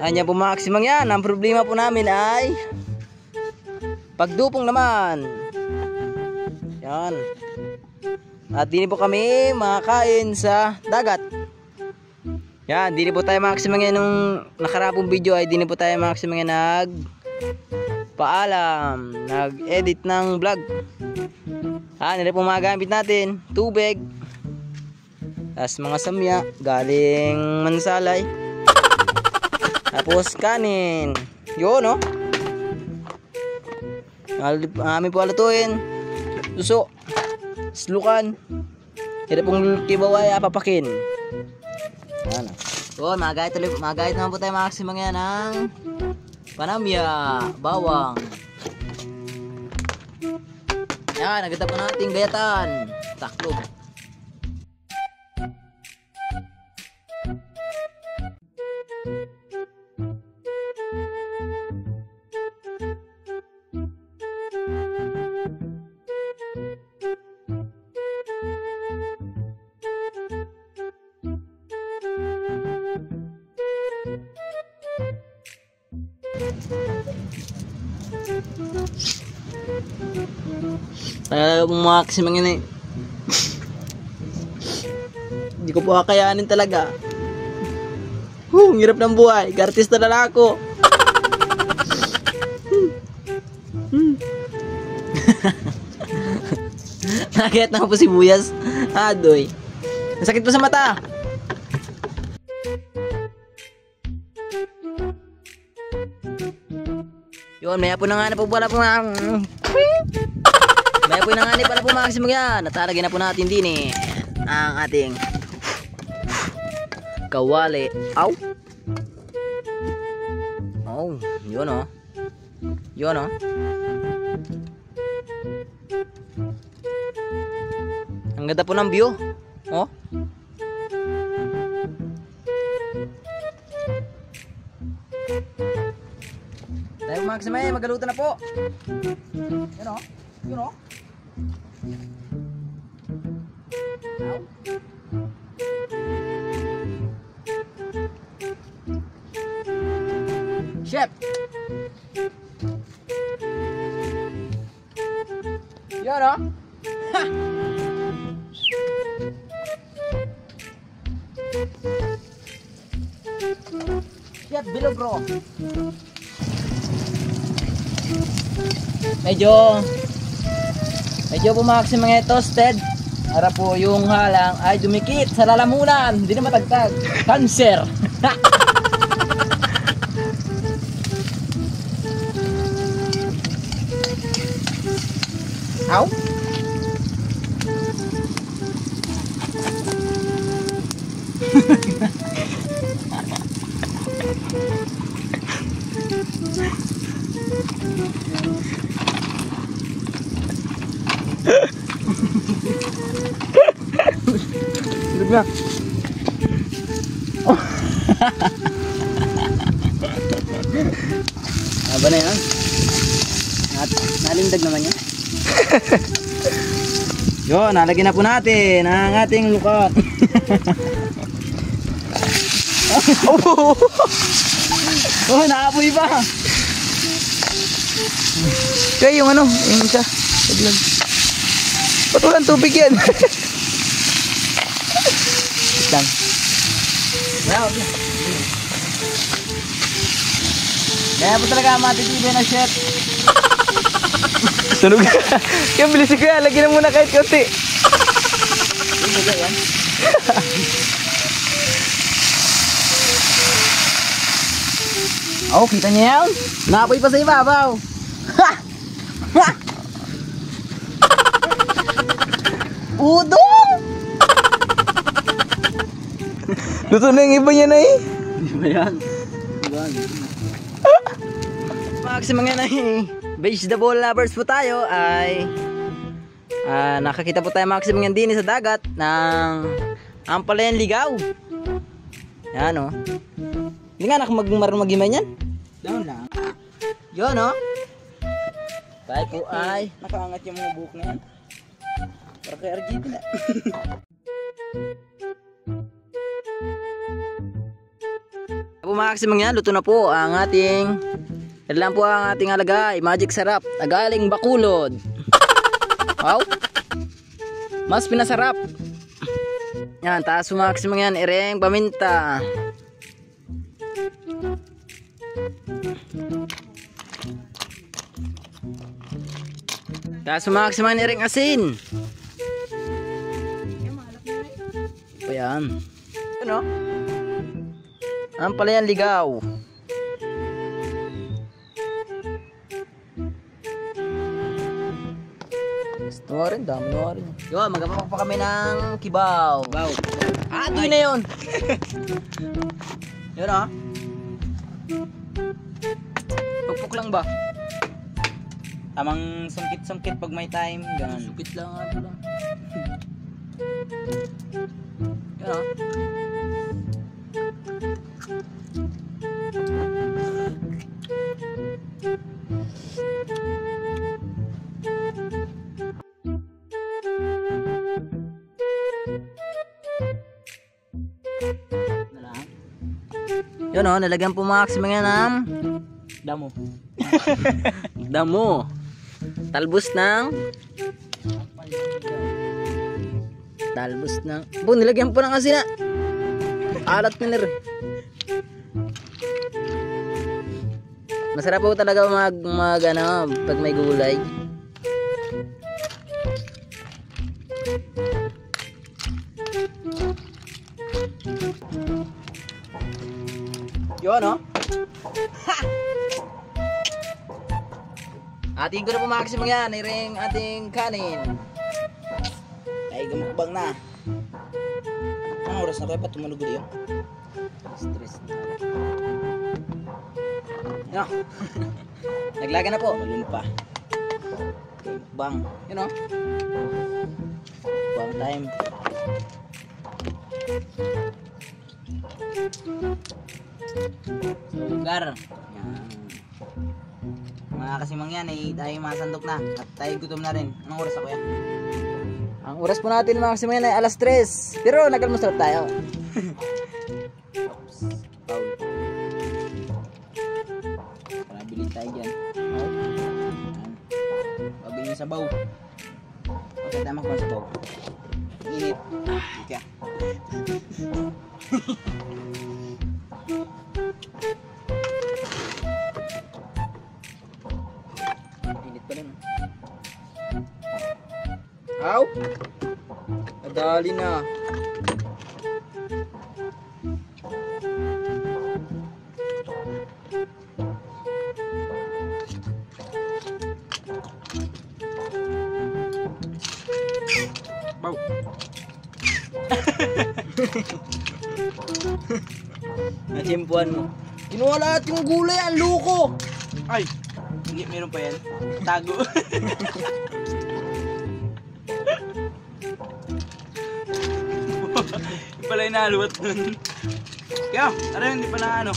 Anya po maximum yan. Ang problema po namin ay pagdupong naman. Yan. At dini po kami makakain sa dagat. Yan, dini po tayo maximum yan. Nung nakarapong video ay dini po tayo maximum yan paalam, nag-edit ng vlog. Nila po mga gamit natin, tubig, tapos mga samya galing Mansalay, tapos kanin, yun no. Amin po alutuin, suso, slukan, nila pong kibaway papakin. Yan. So magayat naman po tayo maximum yan ng panamya, bawang. Yan, naganda po natin gayatan. Taklo. Talaga pong maximum yun eh. Hindi ko po kakayanin talaga. Ang hirap ng buhay. Artista na ako. Nakakayat na po si Buyas. Adoy. Nasakit po sa mata. Yun, maya po na nga na po pala po nga. Maya po na nga pala po maximum yan. Natalagyan na po natin din eh ang ating kawali. Aw. Oh, yun oh. Yun oh. Ang ganda po ng view. Oh. Tayo maximum eh, magaluto na po. Yun oh. Yun oh. Chef. Yun oh. Ha. Chef Bilogro. Medyo pumaksi mga toasted. Para po yung halang ay dumikit sa lalamunan. Hindi na matagtag. Cancer. Ow. Tulog na. Oh. Aba na yan. Nalindag naman yan. Yun, nalagyan na po natin ang ating lukat. Oh, naapoy pa. Kaya yung ano, yung isa. Ba't walang tubig yan? Lang. Kaya po talaga matitibay na chef. Sunog. Kaya bilis ko yan, lagyan na muna kahit konti. Oh, kita niyo yan? Naapoy pa sa ibabaw. Ha! Ha! Udong! Luto na yung iba niya na eh. Di ba yan? Maximum yan ay vegetable lovers po tayo ay nakakita po tayo maximum yan din sa dagat ng ampalayan ligaw. Yan o. Hindi nga marunong mag-imay yan. Down lang. Yun o. Tayo po ay nakaangat yung mga buhok na yan. Para kay Argentina. po mga kasimang yan, luto na po ang ating, yan lang po ang ating alagay, magic sarap, galing Bacolod. Wow, mas pinasarap. Yan, taas po mga kasimang yan, ireng paminta. Taas po mga kasimang yan, ireng asin. Ayan. Ano? Ang pala yan, ligaw. Gusto mo rin, dami mo rin. Yo, magapapak pa kami ng kibaw. Kibaw. Ah, ito na yun. Yun ah. Pagpuk lang ba? Tamang sungkit-sungkit pag may time. Ganun. Sukit lang nga ito lang. Yun ah. Yun o, nalagyan po maximum yan ng Damo. damo. Talbos ng nilagyan po ng asin na. Alat nila rin. Masarap po talaga mag ano, pag may gulay. Yun no? Ating ko na po maximum yan, iring ating kanin. Ay, gumukbang na. Anong oras na kaya pa tumunog yun? Stress na. Yan. Naglaga na po. Malun pa. Bang. Yun o. Bang time. Lugar. Yan. Mga kasimang yan ay tayo masandok na. At tayo gutom na rin. Anong oras na kuya? Ang oras po natin mga kasimang yan ay alas 3. Pero nag-almusal tayo. Paul. Para bilhin tayo dyan. Yan. Pabili yung sabaw. Okay, tama ko ang sabaw. Init. Ika. Init pa rin. Aw! Nadali na. Baw. Nachimpuan mo. Kinuha lahat yung gulay, ang luko. Ay! Hindi, meron pa yan. Tago. Yung pala yung naluwat dun. Kaya, ano yun, hindi pa na ano.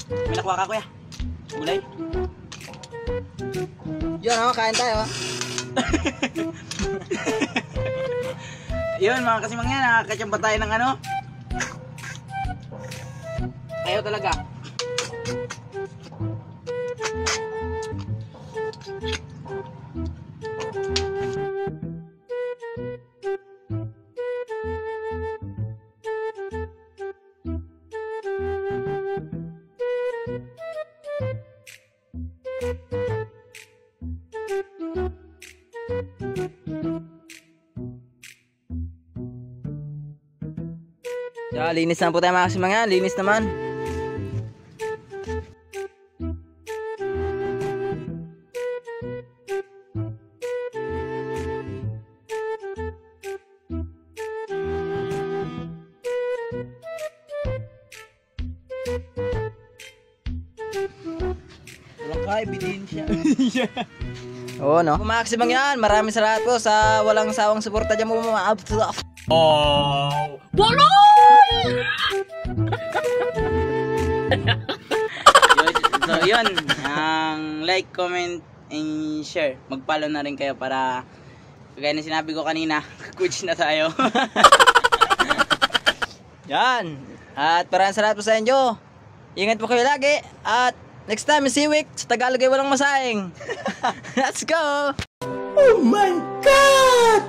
May nakuha ka kuya. Gulay. Yun o, kain tayo. Yun mga kasimang yan, nakakachamba tayo ng ano. Ayaw talaga. Yeah, linis na po tayo mga kasimang yan. Linis naman. Walang kaya, bidin siya. Oo, no? Mga kasimang yan, maraming salamat po sa walang sawang suporta dyan mo mga Oh! So yun, ang like, comment, and share. Mag-follow na rin kayo para Kagaya na sinabi ko kanina, coach na tayo. Yan. At maraming salamat po sa inyo. Ingat po kayo lagi. At next time, Siwik, sa Tagalog ay walang masaing. Let's go! Oh my God!